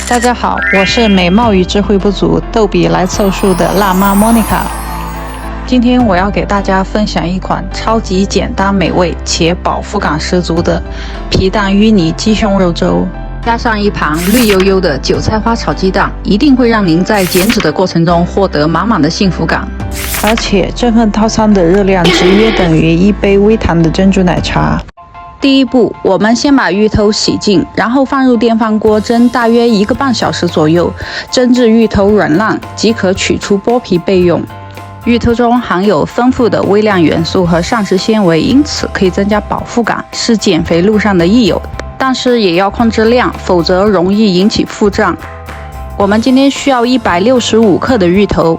大家好，我是美貌与智慧不足、逗比来凑数的辣妈莫妮卡。今天我要给大家分享一款超级简单美味且饱腹感十足的皮蛋芋泥鸡胸肉粥，加上一盘绿油油的韭菜花炒鸡蛋，一定会让您在减脂的过程中获得满满的幸福感。而且这份套餐的热量只约等于1杯微糖的珍珠奶茶。第一步，我们先把芋头洗净，然后放入电饭锅蒸大约1个半小时左右，蒸至芋头软烂即可取出剥皮备用。芋头中含有丰富的微量元素和膳食纤维，因此可以增加饱腹感，是减肥路上的益友。但是也要控制量，否则容易引起腹胀。我们今天需要165克的芋头。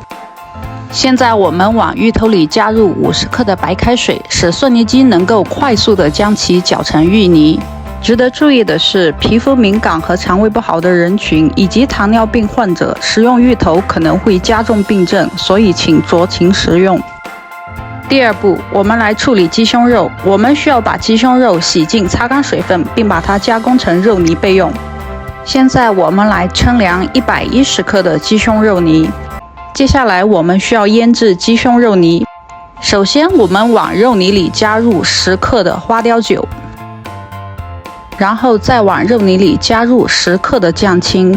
现在我们往芋头里加入50克的白开水，使蒜泥机能够快速地将其搅成芋泥。值得注意的是，皮肤敏感和肠胃不好的人群以及糖尿病患者食用芋头可能会加重病症，所以请酌情食用。第二步，我们来处理鸡胸肉。我们需要把鸡胸肉洗净、擦干水分，并把它加工成肉泥备用。现在我们来称量110克的鸡胸肉泥。接下来我们需要腌制鸡胸肉泥。首先我们往肉泥里加入10克的花雕酒，然后再往肉泥里加入10克的酱青，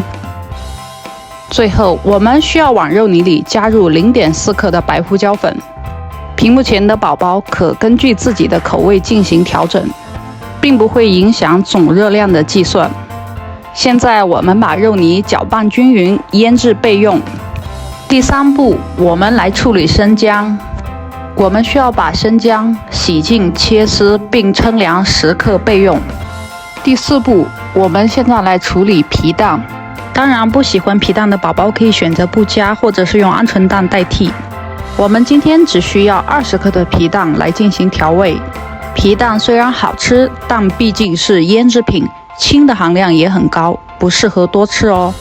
最后我们需要往肉泥里加入0.4克的白胡椒粉。屏幕前的宝宝可根据自己的口味进行调整，并不会影响总热量的计算。现在我们把肉泥搅拌均匀，腌制备用。第三步，我们来处理生姜。我们需要把生姜洗净、切丝，并称量10克备用。第四步，我们现在来处理皮蛋。当然，不喜欢皮蛋的宝宝可以选择不加，或者是用鹌鹑蛋代替。我们今天只需要20克的皮蛋来进行调味。皮蛋虽然好吃，但毕竟是腌制品，氢的含量也很高，不适合多吃哦。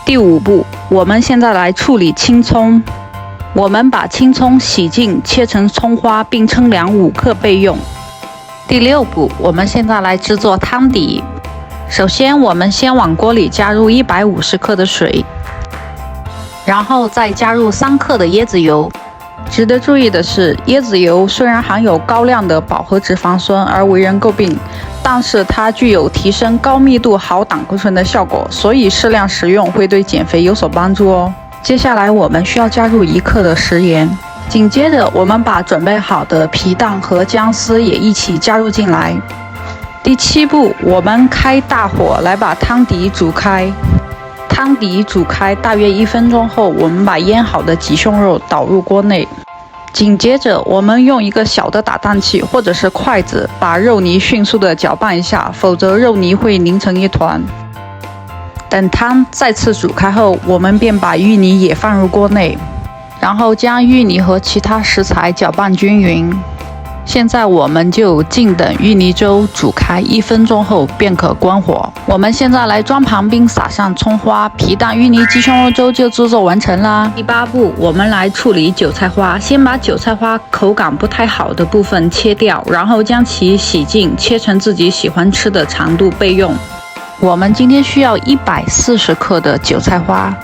第五步，我们现在来处理青葱。我们把青葱洗净，切成葱花，并称量5克备用。第六步，我们现在来制作汤底。首先，我们先往锅里加入150克的水，然后再加入3克的椰子油。值得注意的是，椰子油虽然含有高量的饱和脂肪酸而为人诟病，但是它具有提升高密度好胆固醇的效果，所以适量食用会对减肥有所帮助哦。接下来我们需要加入1克的食盐，紧接着我们把准备好的皮蛋和姜丝也一起加入进来。第七步，我们开大火来把汤底煮开。汤底煮开大约1分钟后，我们把腌好的鸡胸肉倒入锅内。紧接着，我们用一个小的打蛋器或者是筷子把肉泥迅速的搅拌一下，否则肉泥会凝成一团。等汤再次煮开后，我们便把芋泥也放入锅内，然后将芋泥和其他食材搅拌均匀。现在我们就静等芋泥粥煮开1分钟后便可关火。我们现在来装盘并撒上葱花，皮蛋芋泥鸡胸肉粥就制作完成啦。第八步，我们来处理韭菜花。先把韭菜花口感不太好的部分切掉，然后将其洗净，切成自己喜欢吃的长度备用。我们今天需要140克的韭菜花。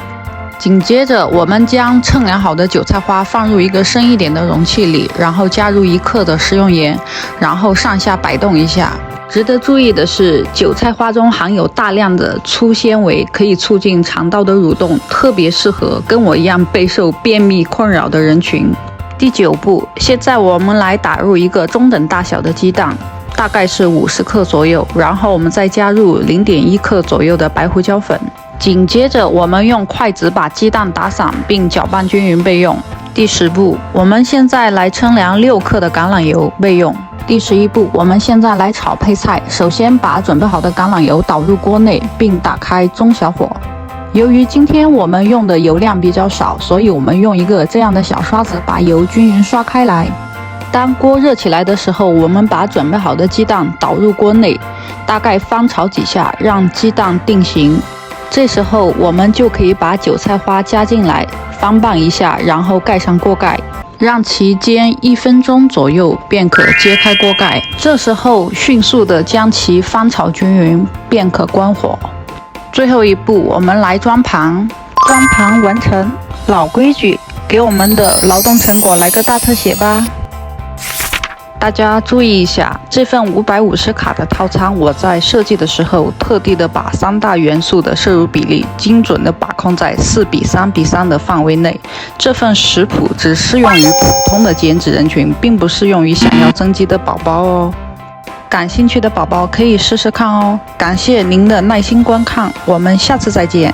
紧接着，我们将称量好的韭菜花放入一个深一点的容器里，然后加入1克的食用盐，然后上下摆动一下。值得注意的是，韭菜花中含有大量的粗纤维，可以促进肠道的蠕动，特别适合跟我一样备受便秘困扰的人群。第九步，现在我们来打入一个中等大小的鸡蛋，大概是50克左右，然后我们再加入0.1克左右的白胡椒粉。紧接着，我们用筷子把鸡蛋打散并搅拌均匀备用。第10步，我们现在来称量6克的橄榄油备用。第11步，我们现在来炒配菜。首先把准备好的橄榄油倒入锅内，并打开中小火。由于今天我们用的油量比较少，所以我们用一个这样的小刷子把油均匀刷开来。当锅热起来的时候，我们把准备好的鸡蛋倒入锅内，大概翻炒几下，让鸡蛋定型。这时候我们就可以把韭菜花加进来，翻拌一下，然后盖上锅盖，让其煎1分钟左右，便可揭开锅盖。这时候迅速的将其翻炒均匀，便可关火。最后一步，我们来装盘。装盘完成，老规矩，给我们的劳动成果来个大特写吧。大家注意一下，这份550卡的套餐，我在设计的时候特地的把3大元素的摄入比例精准的把控在4:3:3的范围内。这份食谱只适用于普通的减脂人群，并不适用于想要增肌的宝宝哦。感兴趣的宝宝可以试试看哦。感谢您的耐心观看，我们下次再见。